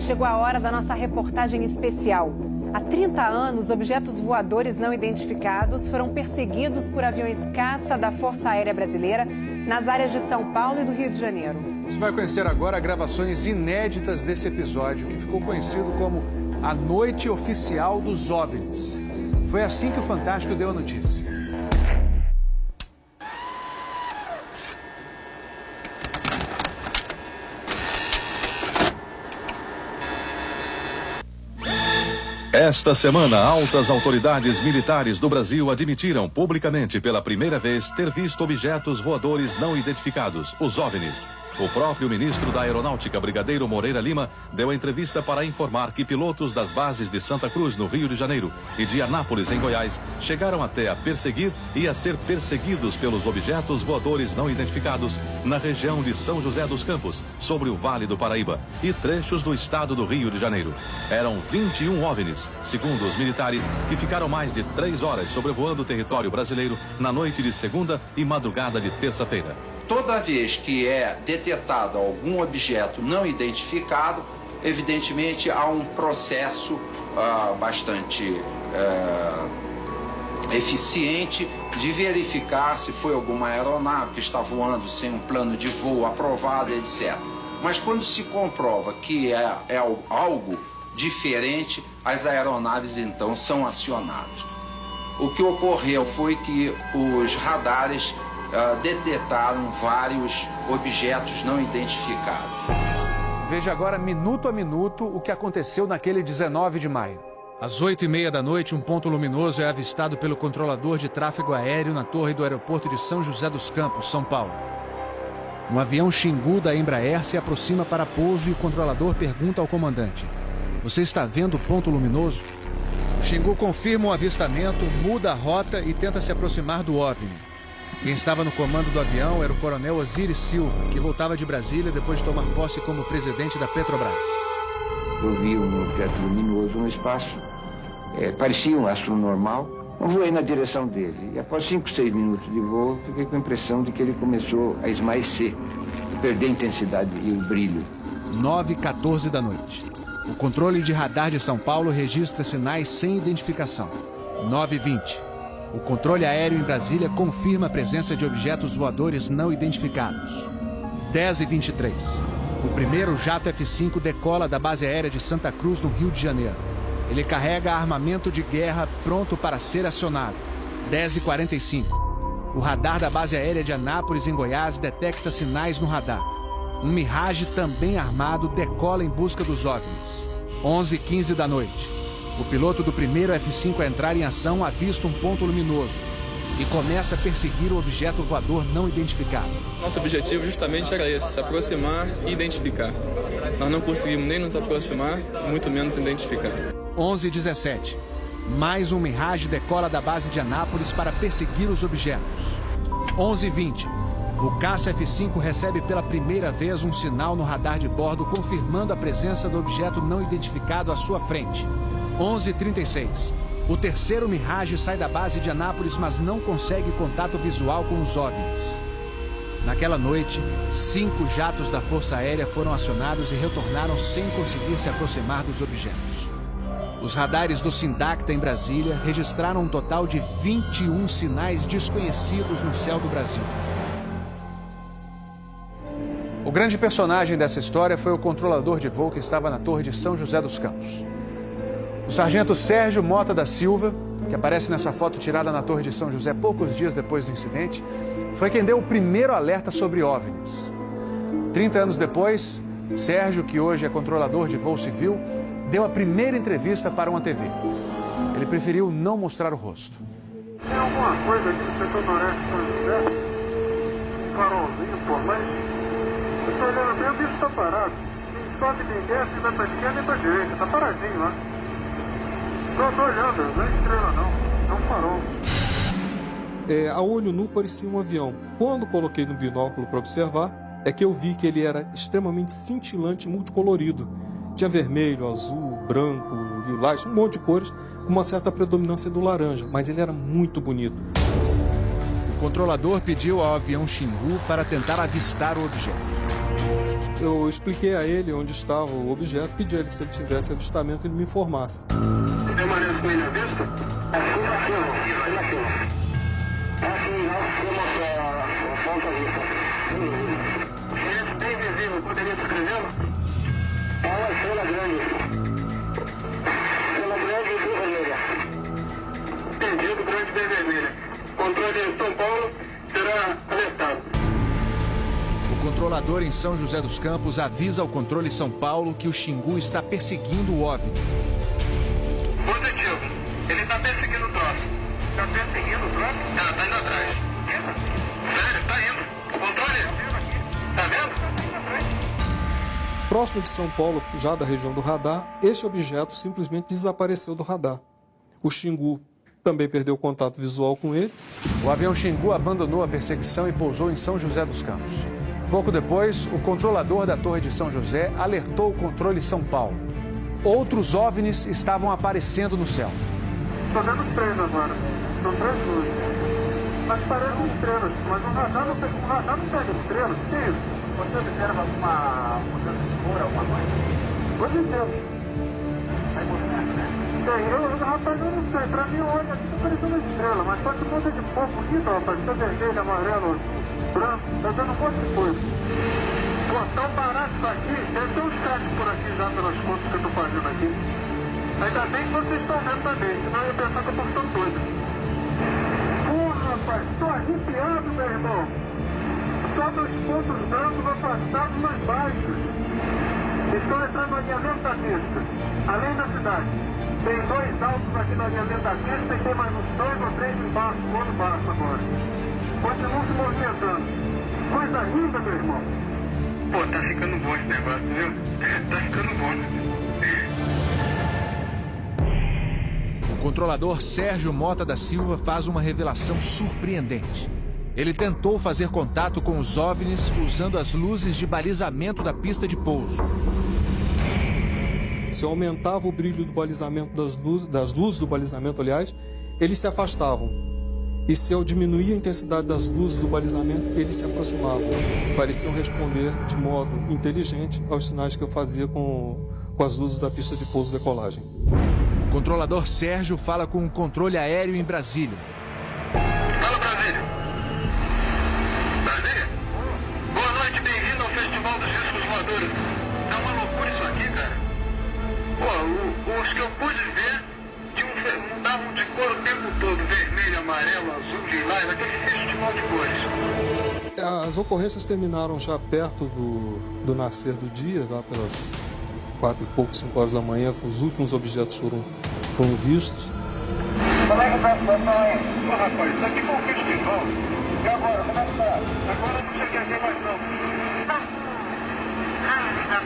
chegou a hora da nossa reportagem especial. Há 30 anos, objetos voadores não identificados foram perseguidos por aviões caça da Força Aérea Brasileira nas áreas de São Paulo e do Rio de Janeiro. Você vai conhecer agora gravações inéditas desse episódio, que ficou conhecido como a Noite Oficial dos OVNIs. Foi assim que o Fantástico deu a notícia. Esta semana, altas autoridades militares do Brasil admitiram publicamente pela primeira vez ter visto objetos voadores não identificados, os OVNIs. O próprio ministro da Aeronáutica, Brigadeiro Moreira Lima, deu a entrevista para informar que pilotos das bases de Santa Cruz, no Rio de Janeiro, e de Anápolis, em Goiás, chegaram até a perseguir e a ser perseguidos pelos objetos voadores não identificados na região de São José dos Campos, sobre o Vale do Paraíba, e trechos do estado do Rio de Janeiro. Eram 21 OVNIs, segundo os militares, que ficaram mais de 3 horas sobrevoando o território brasileiro na noite de segunda e madrugada de terça-feira. Toda vez que é detectado algum objeto não identificado, evidentemente há um processo bastante eficiente de verificar se foi alguma aeronave que está voando sem um plano de voo aprovado, etc. Mas quando se comprova que é algo diferente, as aeronaves então são acionadas. O que ocorreu foi que os radares detectaram vários objetos não identificados. Veja agora, minuto a minuto, o que aconteceu naquele 19 de maio. Às 8h30 da noite, um ponto luminoso é avistado pelo controlador de tráfego aéreo na torre do aeroporto de São José dos Campos, São Paulo. Um avião Xingu da Embraer se aproxima para pouso e o controlador pergunta ao comandante: "Você está vendo o ponto luminoso?" O Xingu confirma o avistamento, muda a rota e tenta se aproximar do OVNI. Quem estava no comando do avião era o coronel Osiris Silva, que voltava de Brasília depois de tomar posse como presidente da Petrobras. Eu vi um objeto luminoso no espaço, parecia um astro normal. Eu voei na direção dele e após 5, 6 minutos de voo, fiquei com a impressão de que ele começou a esmaecer e perder a intensidade e o brilho. 9h14 da noite. O controle de radar de São Paulo registra sinais sem identificação. 9h20. O controle aéreo em Brasília confirma a presença de objetos voadores não identificados. 10h23. O primeiro jato F-5 decola da base aérea de Santa Cruz, no Rio de Janeiro. Ele carrega armamento de guerra pronto para ser acionado. 10h45. O radar da base aérea de Anápolis, em Goiás, detecta sinais no radar. Um Mirage também armado decola em busca dos OVNIs. 11h15 da noite. O piloto do primeiro F-5 a entrar em ação avista um ponto luminoso e começa a perseguir o objeto voador não identificado. Nosso objetivo justamente era esse, se aproximar e identificar. Nós não conseguimos nem nos aproximar, muito menos identificar. 11h17. Mais um Mirage decola da base de Anápolis para perseguir os objetos. 11h20. O caça F-5 recebe pela primeira vez um sinal no radar de bordo confirmando a presença do objeto não identificado à sua frente. 11h36. O terceiro Mirage sai da base de Anápolis, mas não consegue contato visual com os OVNIs. Naquela noite, 5 jatos da Força Aérea foram acionados e retornaram sem conseguir se aproximar dos objetos. Os radares do Sindacta em Brasília registraram um total de 21 sinais desconhecidos no céu do Brasil. O grande personagem dessa história foi o controlador de voo que estava na torre de São José dos Campos. O sargento Sérgio Mota da Silva, que aparece nessa foto tirada na torre de São José poucos dias depois do incidente, foi quem deu o primeiro alerta sobre OVNIs. 30 anos depois, Sérgio, que hoje é controlador de voo civil, deu a primeira entrevista para uma TV. Ele preferiu não mostrar o rosto. Tem alguma coisa aqui no setor noreste de São José? Um farolzinho por lá? Eu estou olhando bem, o bicho está parado. Quem sobe, quem desce, vai para a esquerda e para a direita. Está paradinho lá. Estou olhando, não é estrela não. É um farol. A olho nu parecia um avião. Quando coloquei no binóculo para observar, é que eu vi que ele era extremamente cintilante e multicolorido. Tinha vermelho, azul, branco, lilás, um monte de cores, com uma certa predominância do laranja, mas ele era muito bonito. O controlador pediu ao avião Xingu para tentar avistar o objeto. Eu expliquei a ele onde estava o objeto, pedi a ele que se ele tivesse avistamento, ele me informasse. Permanece com ele à vista? Aqui, aqui. A ponta vista. É bem visível, poderia descrevê-lo? É uma estrela grande. Estrela grande e bem vermelha. Entendido, grande e bem vermelha. Controle em São Paulo será alertado. O controlador em São José dos Campos avisa ao controle São Paulo que o Xingu está perseguindo o OVNI. Positivo. Ele está perseguindo o troço. Está perseguindo o troço? Tá indo atrás. Sério, tá indo. Controle. Tá vendo? Próximo de São Paulo, já da região do radar, esse objeto simplesmente desapareceu do radar. O Xingu também perdeu contato visual com ele. O avião Xingu abandonou a perseguição e pousou em São José dos Campos. Pouco depois, o controlador da Torre de São José alertou o controle São Paulo. Outros OVNIs estavam aparecendo no céu. Estou vendo 3 agora. São 3 luzes. Mas parecem estrelas. Mas o radar não pega estrelas. O que é isso? Você observa alguma mudança de cor, alguma coisa? Positivo. Aí você, né? Rapaz, eu não sei. Pra mim, olha, aqui tá parecendo uma estrela. Mas só que muda de cor bonita, rapaz. Tá vermelho, amarelo, azul, branco. Tá dando um monte de coisa. Pô, tão barato isso aqui. Deve ter uns cracks por aqui já pelas contas que eu tô fazendo aqui. Ainda bem que vocês estão vendo também. Senão eu ia pensar que eu tô ficando doido. Porra, rapaz. Tô arrepiado, meu irmão. Só dos pontos brancos afastados mais baixos. Estão entrando no alinhamento da pista. Além da cidade. Tem 2 altos aqui no alinhamento da pista e tem mais uns 2 ou 3 embaixo, no outro baixo agora. Continuam se movimentando. Coisa linda, meu irmão. Pô, tá ficando bom esse negócio, viu? Tá ficando bom. O controlador Sérgio Mota da Silva faz uma revelação surpreendente. Ele tentou fazer contato com os OVNIs usando as luzes de balizamento da pista de pouso. Se eu aumentava o brilho do balizamento das luzes do balizamento, aliás, eles se afastavam. E se eu diminuía a intensidade das luzes do balizamento, eles se aproximavam. Pareciam responder de modo inteligente aos sinais que eu fazia com as luzes da pista de pouso e decolagem. O controlador Sérgio fala com o controle aéreo em Brasília. Fala, Brasília. Brasília? Boa noite, bem-vindo ao Festival dos Discos Voadores. É uma loucura isso aqui, cara. Pô, os que eu pude ver mudavam de cor o tempo todo. Vermelho, amarelo, azul, lilás, aquele festival de cores. As ocorrências terminaram já perto do nascer do dia, lá pelas 4 e pouco, 5 horas da manhã. Os últimos objetos foram vistos. Como é que tá a situação aí? Ô, rapaz, isso aqui foi um festival. E agora, como é que tá? Agora não sei o que é mais não.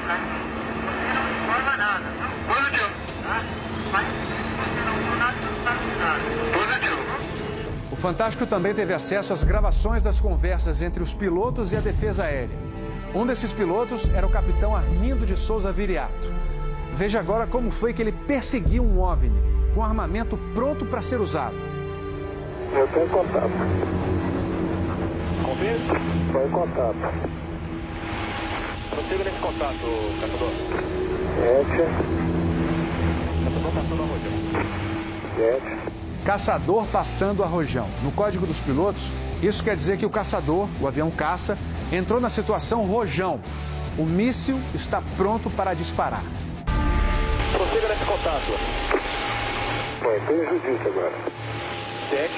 Você não informa nada, não? Positivo. Mas você não sabe nada. Positivo. O Fantástico também teve acesso às gravações das conversas entre os pilotos e a defesa aérea. Um desses pilotos era o capitão Armindo de Souza Viriato. Veja agora como foi que ele perseguiu um OVNI com armamento pronto para ser usado. Eu estou em contato. Confirma? Estou em contato. Prossiga nesse contato, caçador. 7. Caçador passando a rojão. 7. Caçador passando a rojão. No código dos pilotos, isso quer dizer que o caçador, o avião caça, entrou na situação rojão. O míssil está pronto para disparar. Prossiga nesse contato. Foi, tem Judite agora. 7.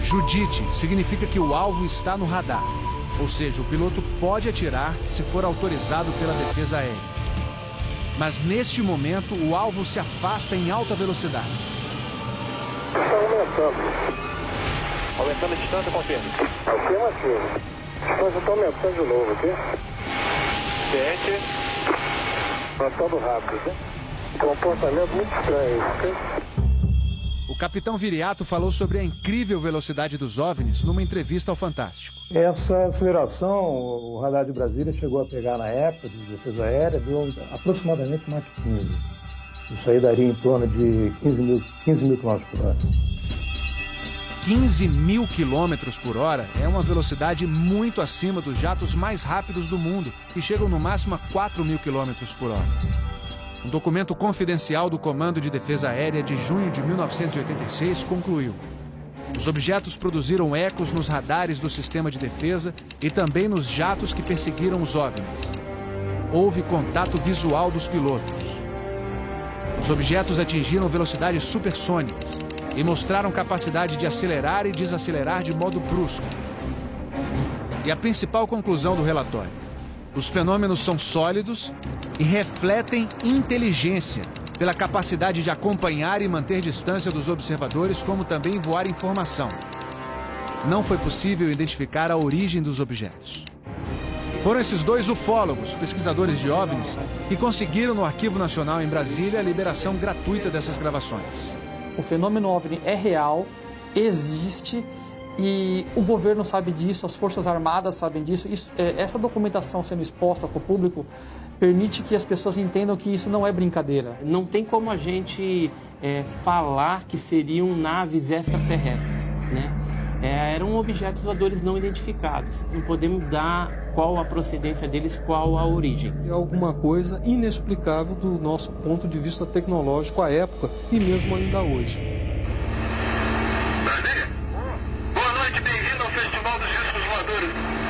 Judite significa que o alvo está no radar. Ou seja, o piloto pode atirar se for autorizado pela defesa aérea. Mas neste momento, o alvo se afasta em alta velocidade. Está aumentando. Aumentando a distância, confirma. Afirmativo. A distância está aumentando de novo aqui. 7. Aumentando rápido, né? Comportamento muito estranho, ok? O capitão Viriato falou sobre a incrível velocidade dos OVNIs numa entrevista ao Fantástico. Essa aceleração, o radar de Brasília chegou a pegar na época de defesa aérea, deu aproximadamente Mach 15. Isso aí daria em torno de 15 mil km por hora. 15 mil quilômetros por hora é uma velocidade muito acima dos jatos mais rápidos do mundo, que chegam no máximo a 4 mil quilômetros por hora. Um documento confidencial do Comando de Defesa Aérea de junho de 1986 concluiu: os objetos produziram ecos nos radares do sistema de defesa e também nos jatos que perseguiram os OVNIs. Houve contato visual dos pilotos. Os objetos atingiram velocidades supersônicas e mostraram capacidade de acelerar e desacelerar de modo brusco. E a principal conclusão do relatório: os fenômenos são sólidos e refletem inteligência pela capacidade de acompanhar e manter distância dos observadores, como também voar informação. Não foi possível identificar a origem dos objetos. Foram esses dois ufólogos, pesquisadores de OVNIs, que conseguiram no Arquivo Nacional em Brasília a liberação gratuita dessas gravações. O fenômeno OVNI é real, existe, e o governo sabe disso, as Forças Armadas sabem disso. Essa documentação sendo exposta para o público permite que as pessoas entendam que isso não é brincadeira. Não tem como a gente falar que seriam naves extraterrestres, né? Eram objetos voadores não identificados. Não podemos dar qual a procedência deles, qual a origem. É alguma coisa inexplicável do nosso ponto de vista tecnológico à época e mesmo ainda hoje. Brasília? Boa noite, bem-vindo ao Festival dos Discos Voadores.